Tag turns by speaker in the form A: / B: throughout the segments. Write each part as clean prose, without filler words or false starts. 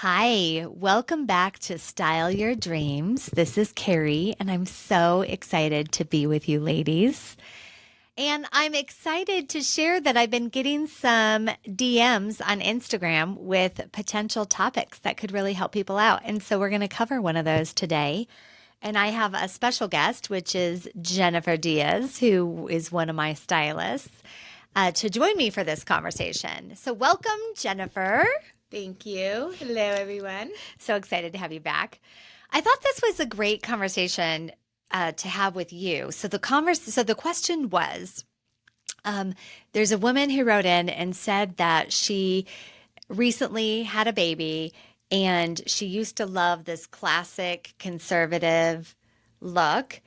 A: Hi, welcome back to Style Your Dreams. This is Keri, and I'm so excited to be with you ladies. And I'm excited to share that I've been getting some DMs on Instagram with potential topics that could really help people out. And so we're going to cover one of those today. And I have a special guest, which is Jennifer Diaz, who is one of my stylists, to join me for this conversation. So, welcome, Jennifer.
B: Thank you. Hello, everyone.
A: So excited to have you back. I thought this was a great conversation to have with you. So the question was, there's a woman who wrote in and said that she recently had a baby and she used to love this classic conservative look.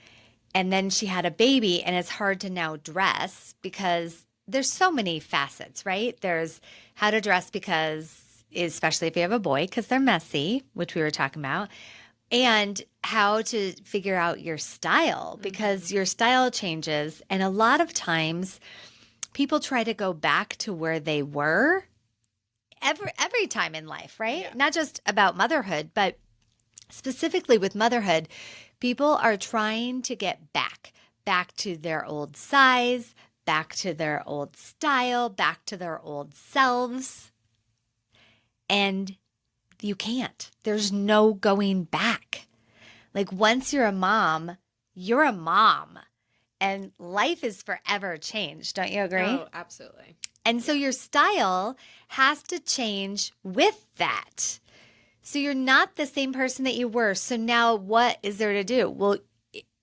A: And then she had a baby and it's hard to now dress because there's so many facets, right? There's how to dress because especially if you have a boy, because they're messy, which we were talking about, and how to figure out your style because your style changes. And a lot of times people try to go back to where they were every time in life, right?
B: Yeah.
A: Not just about motherhood, but specifically with motherhood, people are trying to get back to their old size, back to their old style, back to their old selves. And you can't. There's no going back. Like once you're a mom, you're a mom. And life is forever changed. Don't you agree?
B: Oh, absolutely.
A: And so your style has to change with that. So you're not the same person that you were. So now what is there to do? Well,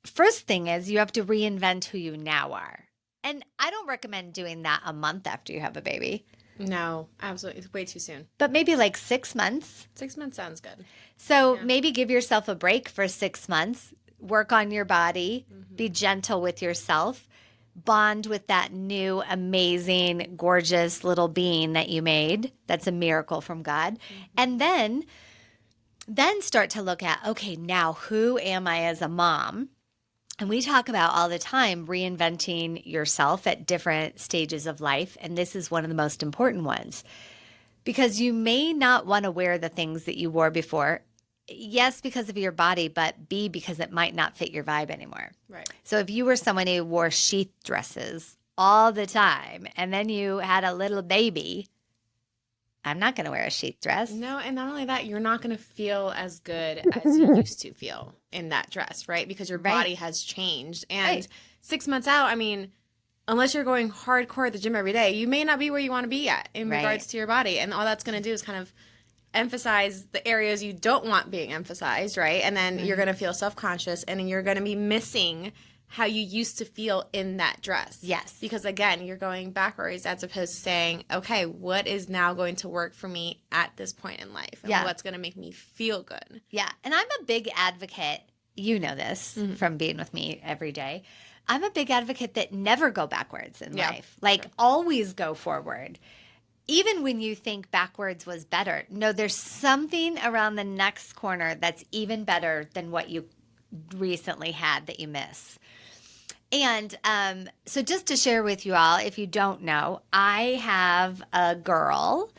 A: first thing is you have to reinvent who you now are. And I don't recommend doing that a month after you have a baby.
B: No, absolutely. It's way too soon.
A: But maybe like 6 months.
B: 6 months sounds good.
A: So maybe give yourself a break for 6 months, work on your body, be gentle with yourself, bond with that new, amazing, gorgeous little being that you made. That's a miracle from God. And then start to look at, okay, now who am I as a mom? And we talk about all the time reinventing yourself at different stages of life. And this is one of the most important ones because you may not want to wear the things that you wore before. Yes, because of your body, but B, because it might not fit your vibe anymore.
B: Right.
A: So if you were someone who wore sheath dresses all the time and then you had a little baby, I'm not going to wear a sheath dress.
B: No, and not only that, you're not going to feel as good as you used to feel in that dress, right? Because your body has changed. And 6 months out, I mean, unless you're going hardcore at the gym every day, you may not be where you want to be at in regards to your body. And all that's going to do is kind of emphasize the areas you don't want being emphasized, right? And then you're going to feel self-conscious and you're going to be missing how you used to feel in that dress.
A: Yes.
B: Because again, you're going backwards as opposed to saying, okay, what is now going to work for me at this point in life? And what's going to make me feel good?
A: Yeah. And I'm a big advocate. You know this from being with me every day. I'm a big advocate that never go backwards in life. Like always go forward. Even when you think backwards was better. No, there's something around the next corner that's even better than what you recently had that you miss. And so just to share with you all, if you don't know, I have a girl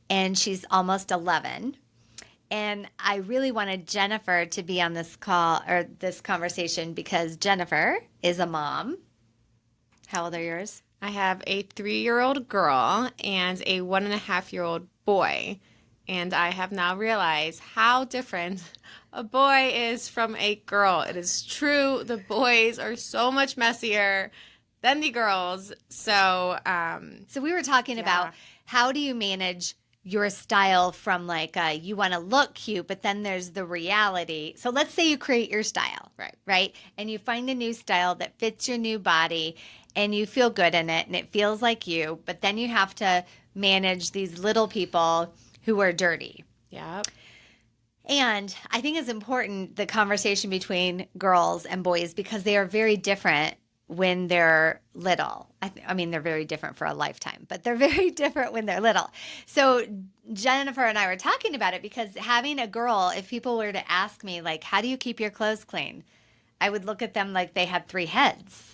A: and she's almost 11. And I really wanted Jennifer to be on this call or this conversation because Jennifer is a mom. How old are yours?
B: I have a 3-year-old girl and a 1.5-year-old boy. And I have now realized how different a boy is from a girl. It is true. The boys are so much messier than the girls. So
A: we were talking about how do you manage your style from like you want to look cute, but then there's the reality. So let's say you create your style, right? And you find a new style that fits your new body and you feel good in it and it feels like you, but then you have to manage these little people who are dirty.
B: Yep.
A: And I think it's important, the conversation between girls and boys, because they are very different when they're little. I mean, they're very different for a lifetime, but they're very different when they're little. So Jennifer and I were talking about it because having a girl, if people were to ask me, like, how do you keep your clothes clean? I would look at them like they had 3 heads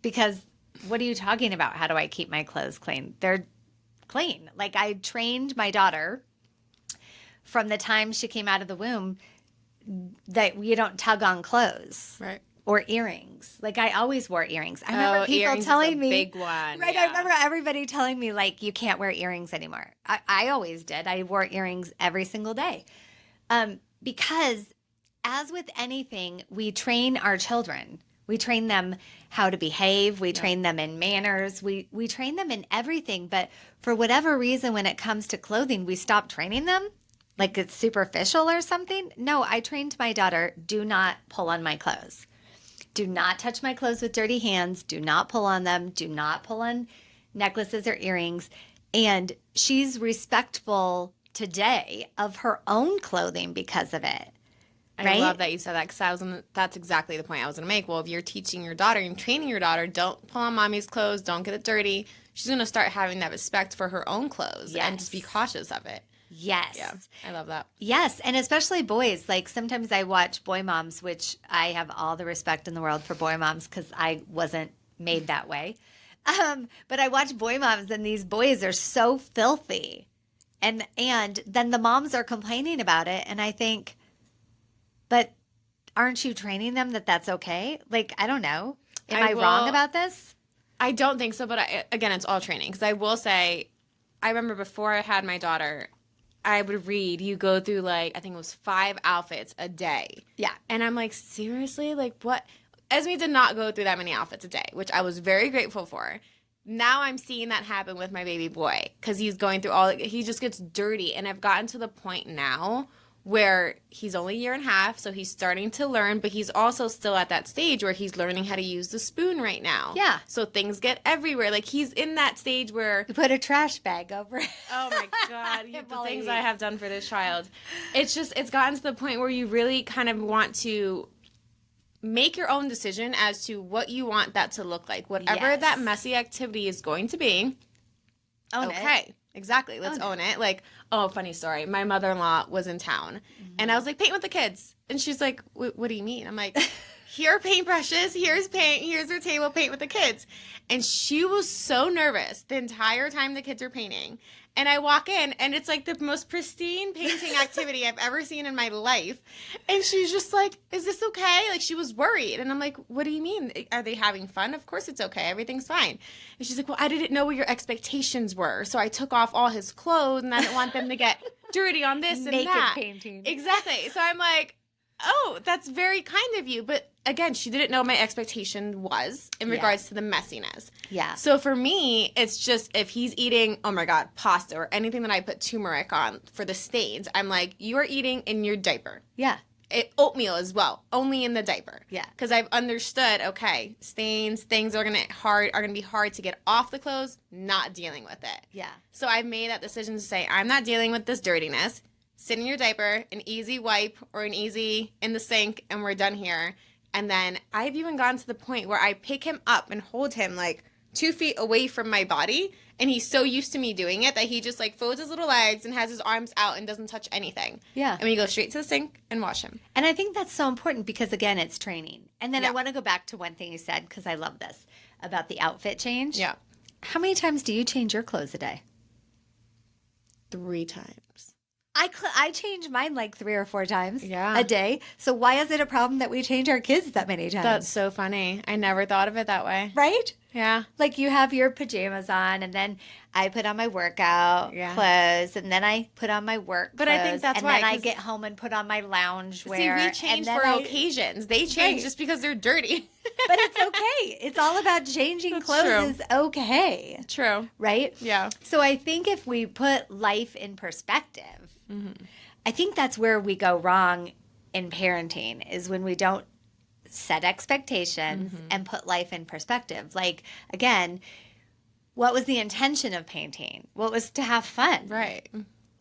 A: because what are you talking about? How do I keep my clothes clean? They're clean. Like I trained my daughter from the time she came out of the womb that you don't tug on clothes.
B: Right.
A: Or earrings. Like I always wore earrings. I remember people
B: earrings
A: telling
B: is a
A: me,
B: big one.
A: right?
B: Yeah.
A: I remember everybody telling me like you can't wear earrings anymore. I always did. I wore earrings every single day, because as with anything, we train our children. We train them how to behave. We train them in manners. We train them in everything. But for whatever reason, when it comes to clothing, we stop training them. Like it's superficial or something. No, I trained my daughter, do not pull on my clothes. Do not touch my clothes with dirty hands. Do not pull on them. Do not pull on necklaces or earrings. And she's respectful today of her own clothing because of it.
B: I love that you said that because that's exactly the point I was going to make. Well, if you're teaching your daughter and training your daughter, don't pull on mommy's clothes, don't get it dirty, she's going to start having that respect for her own clothes and just be cautious of it.
A: Yes.
B: Yeah, I love that.
A: Yes, and especially boys. Like sometimes I watch boy moms, which I have all the respect in the world for boy moms because I wasn't made that way. But I watch boy moms and these boys are so filthy. And then the moms are complaining about it. And I think, but aren't you training them that that's okay? Like, I don't know. Am I wrong about this?
B: I don't think so. But again, it's all training. Because I will say, I remember before I had my daughter, I would read, you go through like, I think it was 5 outfits a day.
A: Yeah.
B: And I'm like, seriously? Like what? Esme did not go through that many outfits a day, which I was very grateful for. Now I'm seeing that happen with my baby boy because he's going through he just gets dirty. And I've gotten to the point now where he's only a year and a half, so he's starting to learn, but he's also still at that stage where he's learning how to use the spoon right now.
A: Yeah.
B: So things get everywhere. Like he's in that stage where
A: you put a trash bag over it.
B: Oh my God, the things I have done for this child. It's gotten to the point where you really kind of want to make your own decision as to what you want that to look like. Whatever that messy activity is going to be.
A: Own it.
B: Exactly. Let's own it. Like, oh, funny story. My mother-in-law was in town and I was like, paint with the kids. And she's like, what do you mean? I'm like, here are paintbrushes. Here's paint. Here's her table. Paint with the kids. And she was so nervous the entire time the kids are painting. And I walk in and it's like the most pristine painting activity I've ever seen in my life. And she's just like, is this okay? Like she was worried. And I'm like, what do you mean? Are they having fun? Of course it's okay. Everything's fine. And she's like, well, I didn't know what your expectations were. So I took off all his clothes and I didn't want them to get dirty on this and
A: Naked
B: that.
A: painting.
B: Exactly. So I'm like, oh, that's very kind of you. But again, she didn't know what my expectation was in regards to the messiness.
A: Yeah.
B: So for me, it's just if he's eating, oh my God, pasta or anything that I put turmeric on for the stains, I'm like, you are eating in your diaper.
A: Yeah.
B: Oatmeal as well, only in the diaper.
A: Yeah.
B: Because I've understood, okay, stains, things are gonna be hard to get off the clothes, not dealing with it.
A: Yeah.
B: So I've made that decision to say, I'm not dealing with this dirtiness. Sit in your diaper, an easy wipe or an easy in the sink, and we're done here. And then I've even gotten to the point where I pick him up and hold him like 2 feet away from my body. And he's so used to me doing it that he just like folds his little legs and has his arms out and doesn't touch anything.
A: Yeah.
B: And we go straight to the sink and wash him.
A: And I think that's so important because, again, it's training. And then I want to go back to one thing you said because I love this about the outfit change.
B: Yeah.
A: How many times do you change your clothes a day?
B: 3 times.
A: I change mine like 3 or 4 times
B: Yeah.
A: a day. So why is it a problem that we change our kids that many times?
B: That's so funny. I never thought of it that way.
A: Right?
B: Yeah.
A: Like you have your pajamas on and then I put on my workout clothes and then I put on my work
B: But
A: clothes.
B: I think that's
A: and
B: why.
A: then I get home and put on my lounge wear.
B: See, we change for occasions. They change just because they're dirty.
A: But it's okay. It's all about changing
B: That's
A: clothes
B: true.
A: is okay.
B: True.
A: Right?
B: Yeah.
A: So I think if we put life in perspective, I think that's where we go wrong in parenting is when we don't set expectations and put life in perspective. Like, again, what was the intention of painting? What was to have fun?
B: Right.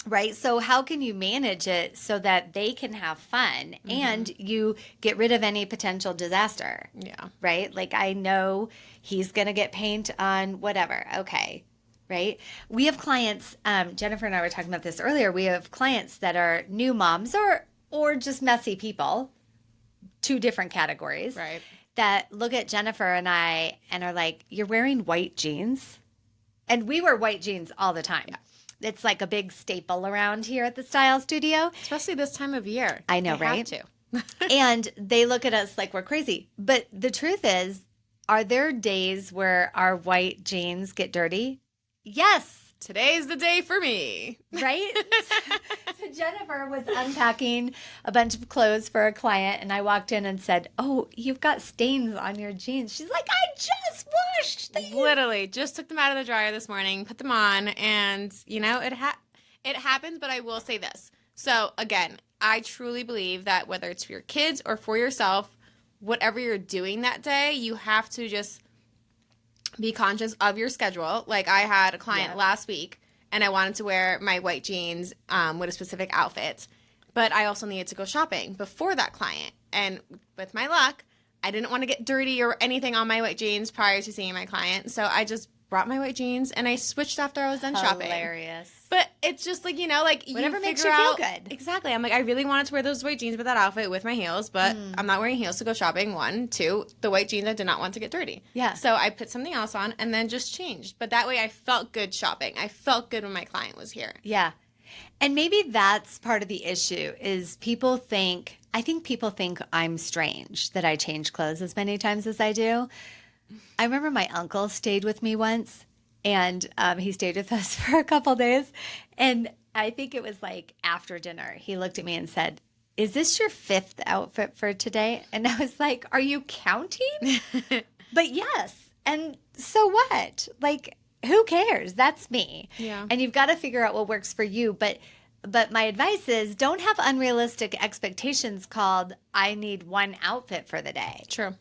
A: Right. So how can you manage it so that they can have fun and you get rid of any potential disaster?
B: Yeah.
A: Right. Like I know he's going to get paint on whatever. Okay. Right. We have clients, Jennifer and I were talking about this earlier. We have clients that are new moms or just messy people, 2 different categories.
B: Right.
A: That look at Jennifer and I and are like, you're wearing white jeans. And we wear white jeans all the time. Yeah. It's like a big staple around here at the Style Studio.
B: Especially this time of year.
A: I know,
B: They
A: right?
B: have to.
A: And they look at us like we're crazy. But the truth is, are there days where our white jeans get dirty? Yes.
B: Today's the day for me.
A: Right? So Jennifer was unpacking a bunch of clothes for a client, and I walked in and said, "Oh, you've got stains on your jeans." She's like, "I just washed these."
B: Literally, just took them out of the dryer this morning, put them on, and it happens. But I will say this. So again, I truly believe that whether it's for your kids or for yourself, whatever you're doing that day, you have to just be conscious of your schedule. Like I had a client last week and I wanted to wear my white jeans with a specific outfit, but I also needed to go shopping before that client. And with my luck, I didn't want to get dirty or anything on my white jeans prior to seeing my client. So I just brought my white jeans and I switched after I was done shopping.
A: Hilarious.
B: But it's just like, like
A: Whatever
B: you
A: makes
B: figure
A: you
B: out,
A: feel good.
B: Exactly. I'm like, I really wanted to wear those white jeans with that outfit with my heels, but I'm not wearing heels to go shopping. 1, 2, the white jeans I did not want to get dirty.
A: Yeah.
B: So I put something else on and then just changed. But that way I felt good shopping. I felt good when my client was here.
A: Yeah. And maybe that's part of the issue is I think people think I'm strange that I change clothes as many times as I do. I remember my uncle stayed with me once, and he stayed with us for a couple days. And I think it was like after dinner, he looked at me and said, "Is this your 5th outfit for today?" And I was like, "Are you counting?" But yes. And so what? Like, who cares? That's me.
B: Yeah.
A: And you've got to figure out what works for you. But my advice is don't have unrealistic expectations called I need one outfit for the day.
B: True.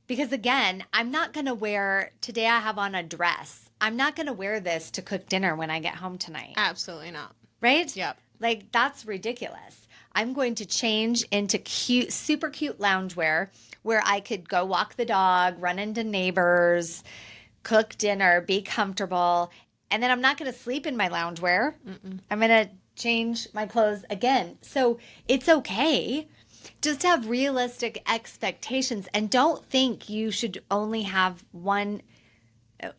A: Because again, I'm not going to today I have on a dress. I'm not going to wear this to cook dinner when I get home tonight.
B: Absolutely not.
A: Right?
B: Yep.
A: Like that's ridiculous. I'm going to change into cute, super cute loungewear where I could go walk the dog, run into neighbors, cook dinner, be comfortable. And then I'm not going to sleep in my loungewear. I'm going to change my clothes again. So it's okay. Just have realistic expectations and don't think you should only have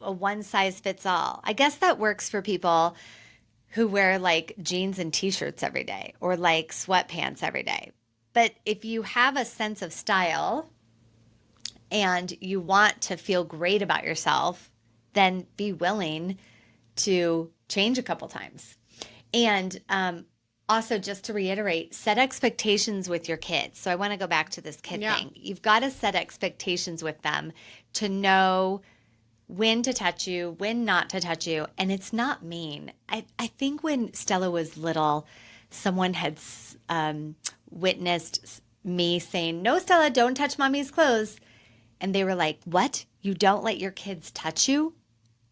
A: a one size fits all. I guess that works for people who wear like jeans and t-shirts every day or like sweatpants every day. But if you have a sense of style and you want to feel great about yourself, then be willing to change a couple times. And also, just to reiterate, set expectations with your kids. So I want to go back to this kid thing. You've got to set expectations with them to know when to touch you, when not to touch you. And it's not mean. I think when Stella was little, someone had witnessed me saying, "No, Stella, don't touch mommy's clothes." And they were like, "What? You don't let your kids touch you?"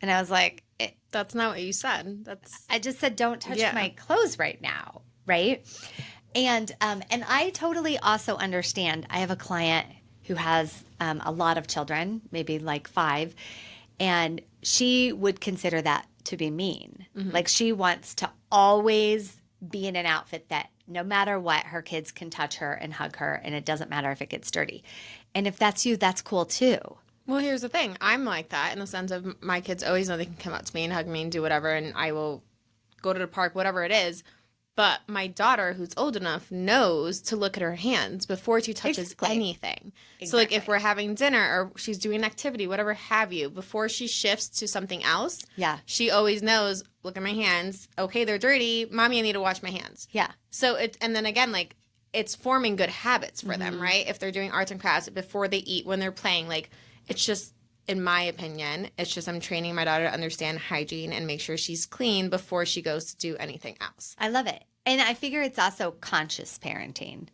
A: And I was like,
B: That's not what you said.
A: I just said, "Don't touch my clothes right now." Right. And I totally also understand. I have a client who has a lot of children, maybe like 5, and she would consider that to be mean. Like she wants to always be in an outfit that no matter what, her kids can touch her and hug her, and it doesn't matter if it gets dirty. And if that's you, that's cool too.
B: Well, here's the thing. I'm like that in the sense of my kids always know they can come up to me and hug me and do whatever, and I will go to the park, whatever it is. But my daughter, who's old enough, knows to look at her hands before she touches anything. Exactly. So, like, if we're having dinner or she's doing an activity, whatever have you, before she shifts to something else, she always knows, look at my hands. Okay, they're dirty. Mommy, I need to wash my hands.
A: Yeah.
B: So, and then again, like, it's forming good habits for them, right? If they're doing arts and crafts, before they eat, when they're playing, like, it's just, in my opinion, it's just I'm training my daughter to understand hygiene and make sure she's clean before she goes to do anything else.
A: I love it. And I figure it's also conscious parenting,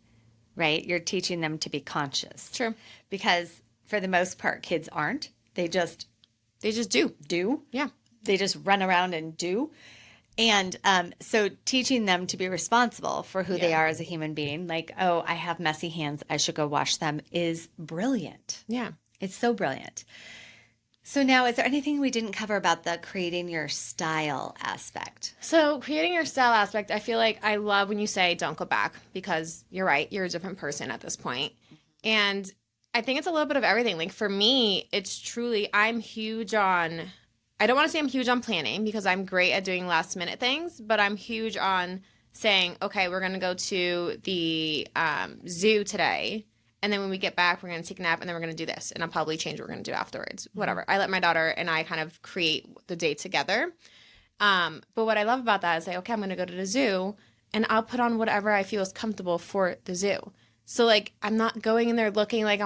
A: right? You're teaching them to be conscious.
B: True.
A: Because for the most part, kids aren't. They just do.
B: Yeah.
A: They just run around and do. And so teaching them to be responsible for who they are as a human being, like, oh, I have messy hands, I should go wash them, is brilliant.
B: Yeah.
A: It's so brilliant. So now, is there anything we didn't cover about the creating your style aspect?
B: So creating your style aspect, I feel like I love when you say don't go back, because you're right. You're a different person at this point. And I think it's a little bit of everything. Like for me, it's truly, I'm huge on I don't want to say I'm huge on planning because I'm great at doing last minute things, but I'm huge on saying, okay, we're going to go to the zoo today. And then when we get back, we're going to take a nap and then we're going to do this. And I'll probably change what we're going to do afterwards. Whatever. I let my daughter and I kind of create the day together. But what I love about that is say, okay, I'm going to go to the zoo and I'll put on whatever I feel is comfortable for the zoo. So like, I'm not going in there looking like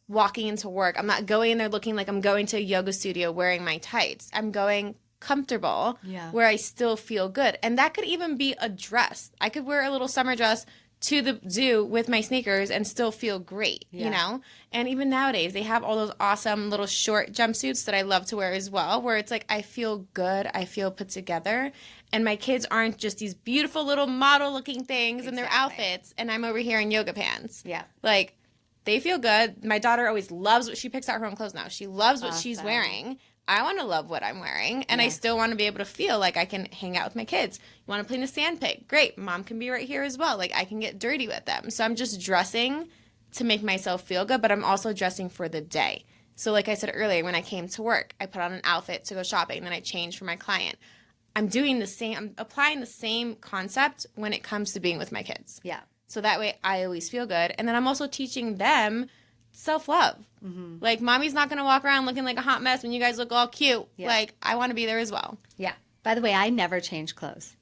B: walking into work. I'm not going in there looking like I'm going to a yoga studio wearing my tights. I'm going comfortable where I still feel good. And that could even be a dress. I could wear a little summer dress to the zoo with my sneakers and still feel great, you know? And even nowadays, they have all those awesome little short jumpsuits that I love to wear as well, where it's like I feel good, I feel put together, and my kids aren't just these beautiful little model-looking things in their outfits, and I'm over here in yoga pants. Yeah. Like, they feel good. My daughter always loves what she picks out her own clothes now. She loves what she's wearing. I want to love what I'm wearing, and I still want to be able to feel like I can hang out with my kids. You want to play in a sand pit? Great. Mom can be right here as well. Like, I can get dirty with them. So I'm just dressing to make myself feel good, but I'm also dressing for the day. So like I said earlier, when I came to work, I put on an outfit to go shopping, then I changed for my client. I'm applying the same concept when it comes to being with my kids. Yeah. So that way I always feel good. And then I'm also teaching them self-love. Like, mommy's not going to walk around looking like a hot mess when you guys look all cute. Like, I want to be there as well. Yeah.
A: By the way, I never change clothes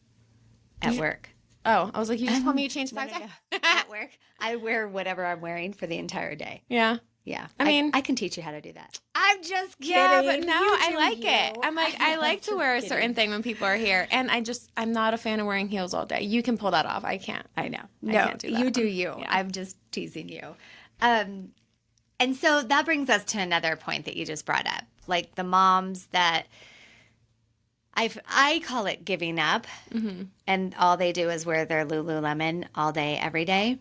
A: at work.
B: Oh, I was like, you just told me you changed 5 times?
A: At work, I wear whatever I'm wearing for the entire day.
B: Yeah.
A: Yeah.
B: I mean,
A: I can teach you how to do that. I'm just kidding.
B: Yeah, but no, I like it. I'm like, I like to wear a certain thing when people are here. And I'm not a fan of wearing heels all day. You can pull that off. I can't.
A: I know.
B: I can't do that.
A: You do you. Yeah. I'm just teasing you. And so that brings us to another point that you just brought up, like the moms that I call it giving up, and all they do is wear their Lululemon all day, every day.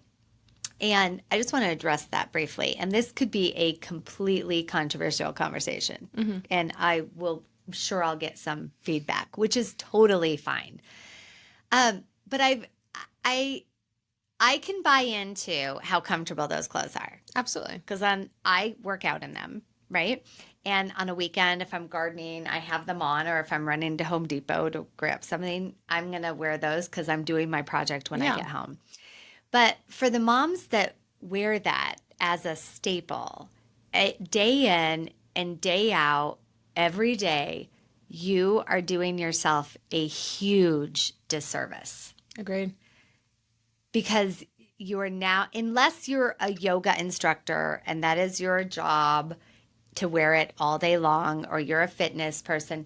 A: And I just want to address that briefly. And this could be a completely controversial conversation, and I'm sure I'll get some feedback, which is totally fine. But I can buy into how comfortable those clothes are.
B: Absolutely.
A: Because I work out in them, right? And on a weekend, if I'm gardening, I have them on, or if I'm running to Home Depot to grab something, I'm going to wear those because I'm doing my project when I get home. But for the moms that wear that as a staple, day in and day out, every day, you are doing yourself a huge disservice.
B: Agreed.
A: Because you are now, unless you're a yoga instructor and that is your job to wear it all day long, or you're a fitness person,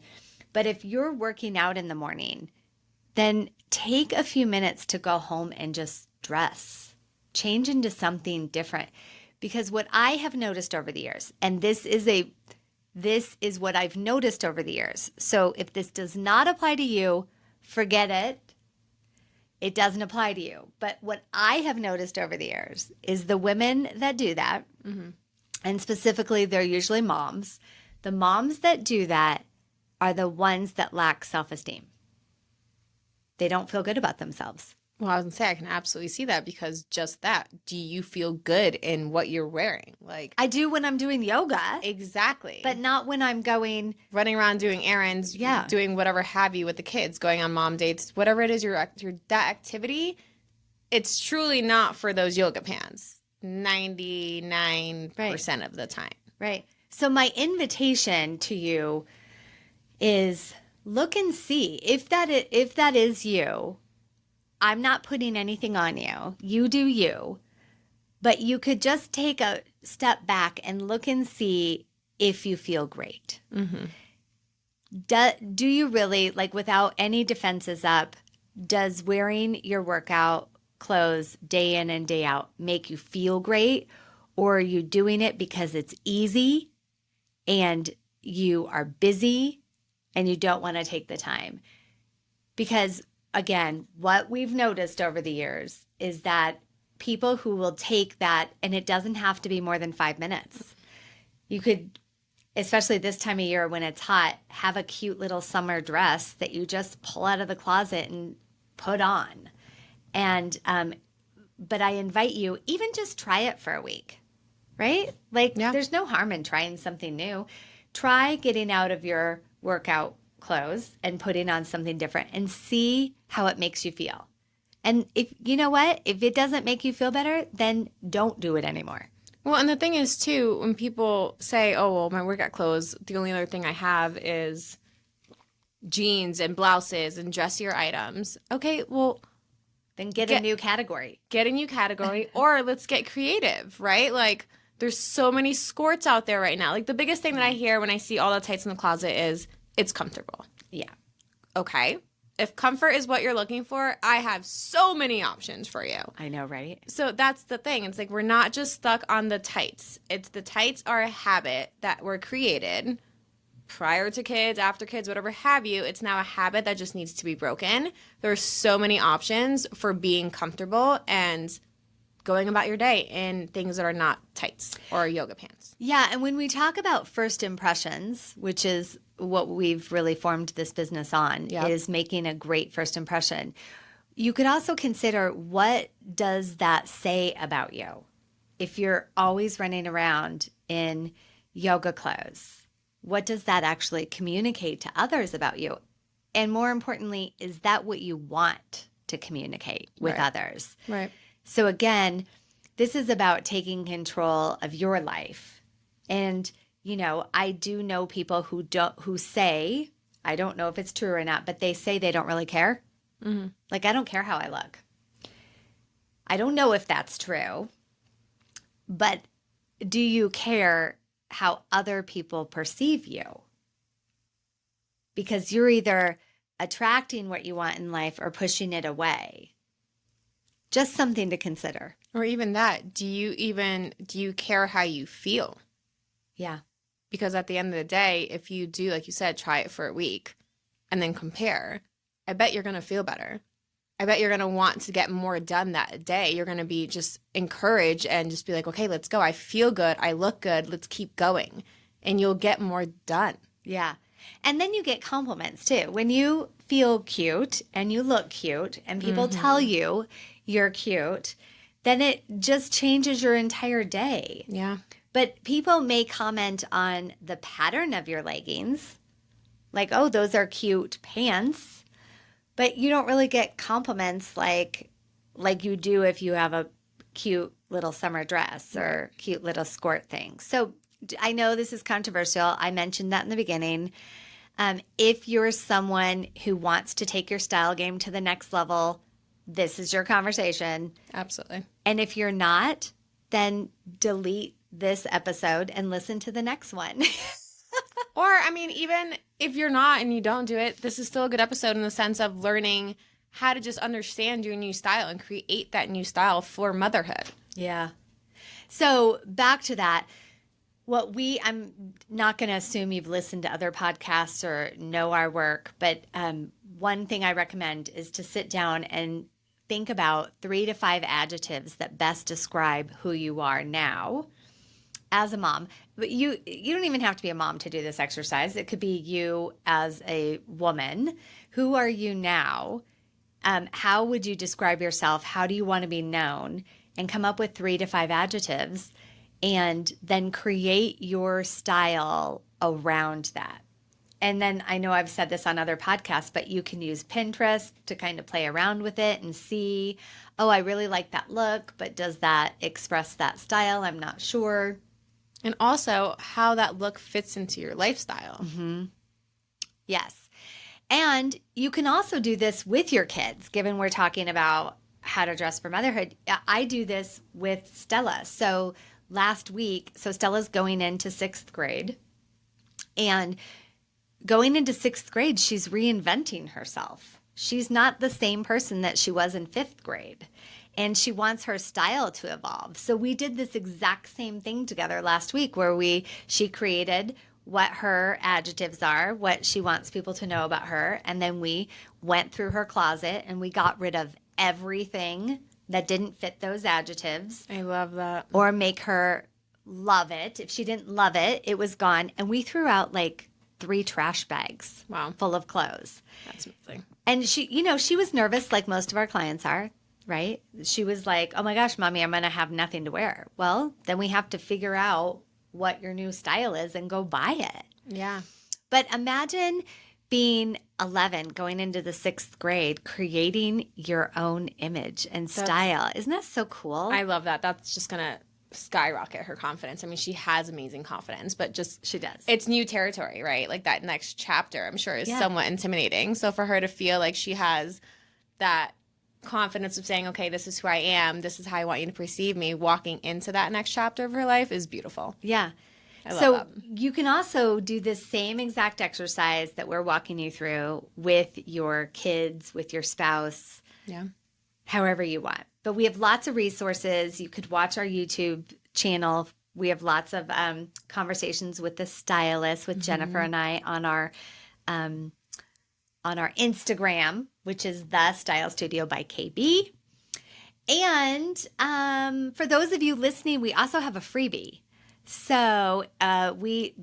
A: but if you're working out in the morning, then take a few minutes to go home and just dress, change into something different. Because what I have noticed over the years, and this is what I've noticed over the years. So if this does not apply to you, forget it. It doesn't apply to you. But what I have noticed over the years is the women that do that, and specifically they're usually moms, the moms that do that are the ones that lack self-esteem. They don't feel good about themselves.
B: Well, I was going to say, I can absolutely see that, because just that. Do you feel good in what you're wearing? Like,
A: I do when I'm doing yoga.
B: Exactly.
A: But not when I'm
B: running around doing errands, doing whatever have you with the kids, going on mom dates, whatever it is, that activity, it's truly not for those yoga pants 99% of the time.
A: Right. So my invitation to you is look and see if that is you. I'm not putting anything on you. You do you. But you could just take a step back and look and see if you feel great. Do you really, like, without any defenses up, does wearing your workout clothes day in and day out make you feel great? Or are you doing it because it's easy and you are busy and you don't want to take the time? Because again, what we've noticed over the years is that people who will take that, and it doesn't have to be more than 5 minutes. You could, especially this time of year when it's hot, have a cute little summer dress that you just pull out of the closet and put on. And, but I invite you, even just try it for a week, right? Like, there's no harm in trying something new. Try getting out of your workout clothes and putting on something different and see how it makes you feel. And if you know what, if it doesn't make you feel better, then don't do it anymore.
B: Well, and the thing is, too, when people say, oh, well, my workout clothes, the only other thing I have is jeans and blouses and dressier items. Okay, well,
A: then get a new category.
B: Get a new category, or let's get creative, right? Like, there's so many skirts out there right now. Like, the biggest thing that I hear when I see all the tights in the closet is it's comfortable.
A: Yeah.
B: Okay. If comfort is what you're looking for, I have so many options for you.
A: I know, right?
B: So that's the thing. It's like we're not just stuck on the tights. It's the tights are a habit that were created prior to kids, after kids, whatever have you. It's now a habit that just needs to be broken. There's so many options for being comfortable and going about your day in things that are not tights or yoga pants.
A: Yeah, and when we talk about first impressions, which is what we've really formed this business on, is making a great first impression. You could also consider, what does that say about you? If you're always running around in yoga clothes, what does that actually communicate to others about you? And more importantly, is that what you want to communicate with others?
B: Right.
A: So again, this is about taking control of your life. And you know, I do know people who say, I don't know if it's true or not, but they say they don't really care. Mm-hmm. Like, I don't care how I look. I don't know if that's true, but do you care how other people perceive you? Because you're either attracting what you want in life or pushing it away. Just something to consider.
B: Or even that, do you care how you feel?
A: Yeah.
B: Because at the end of the day, if you do, like you said, try it for a week and then compare, I bet you're going to feel better. I bet you're going to want to get more done that day. You're going to be just encouraged and just be like, okay, let's go. I feel good. I look good. Let's keep going. And you'll get more done.
A: Yeah. And then you get compliments too. When you feel cute and you look cute and people tell you you're cute, then it just changes your entire day.
B: Yeah.
A: But people may comment on the pattern of your leggings, like, oh, those are cute pants. But you don't really get compliments like you do if you have a cute little summer dress or cute little skirt thing. So I know this is controversial. I mentioned that in the beginning. If you're someone who wants to take your style game to the next level, this is your conversation.
B: Absolutely.
A: And if you're not, then delete this episode and listen to the next one.
B: Or, I mean, even if you're not and you don't do it, this is still a good episode in the sense of learning how to just understand your new style and create that new style for motherhood.
A: Yeah. So back to that. I'm not going to assume you've listened to other podcasts or know our work, but one thing I recommend is to sit down and think about 3 to 5 adjectives that best describe who you are now as a mom. But you don't even have to be a mom to do this exercise. It could be you as a woman. Who are you now? How would you describe yourself? How do you want to be known? And come up with 3 to 5 adjectives and then create your style around that. And then I know I've said this on other podcasts, but you can use Pinterest to kind of play around with it and see, oh, I really like that look, but does that express that style? I'm not sure.
B: And also how that look fits into your lifestyle.
A: Mm-hmm. Yes. And you can also do this with your kids, given we're talking about how to dress for motherhood. I do this with Stella. So last week, Stella's going into 6th grade. And going into 6th grade, she's reinventing herself. She's not the same person that she was in 5th grade. And she wants her style to evolve. So we did this exact same thing together last week where she created what her adjectives are, what she wants people to know about her. And then we went through her closet and we got rid of everything that didn't fit those adjectives.
B: I love that.
A: Or make her love it. If she didn't love it, it was gone. And we threw out like 3 trash bags full of clothes.
B: That's amazing.
A: And she was nervous like most of our clients are, right? She was like, oh my gosh, mommy, I'm going to have nothing to wear. Well, then we have to figure out what your new style is and go buy it.
B: Yeah.
A: But imagine being 11, going into the 6th grade, creating your own image and style. Isn't that so cool?
B: I love that. That's just going to skyrocket her confidence. I mean, she has amazing confidence, but just
A: she does.
B: It's new territory, right? Like that next chapter, I'm sure, is somewhat intimidating. So for her to feel like she has that confidence of saying, okay, this is who I am, this is how I want you to perceive me, walking into that next chapter of her life is beautiful.
A: Yeah. So you can also do this same exact exercise that we're walking you through with your kids, with your spouse, however you want. But we have lots of resources. You could watch our YouTube channel. We have lots of conversations with the stylist, with Jennifer and I on our Instagram, which is The Style Studio by KB. And for those of you listening, we also have a freebie. So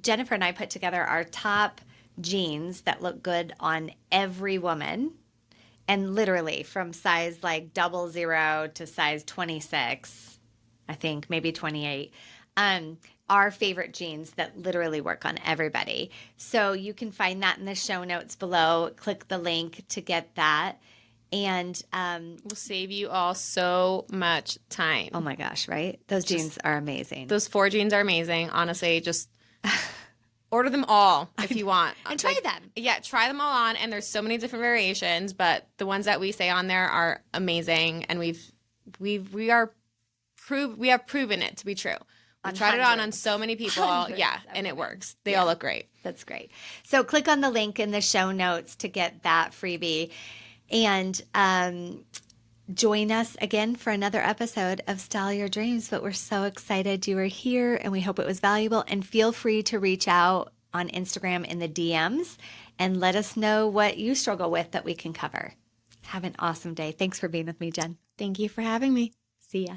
A: Jennifer and I put together our top jeans that look good on every woman, and literally from size like 00 to size 26, I think maybe 28. Our favorite jeans that literally work on everybody. So you can find that in the show notes below. Click the link to get that. And
B: we'll save you all so much time.
A: Oh my gosh, right? Those jeans are amazing.
B: Those 4 jeans are amazing. Honestly, just order them all if you want.
A: And try them.
B: Yeah, try them all on. And there's so many different variations, but the ones that we say on there are amazing. And we have proven it to be true. We've tried it on so many people. And it works. They all look great.
A: That's great. So click on the link in the show notes to get that freebie. And join us again for another episode of Style Your Dreams. But we're so excited you were here, and we hope it was valuable. And feel free to reach out on Instagram in the DMs and let us know what you struggle with that we can cover. Have an awesome day. Thanks for being with me, Jen.
B: Thank you for having me.
A: See ya.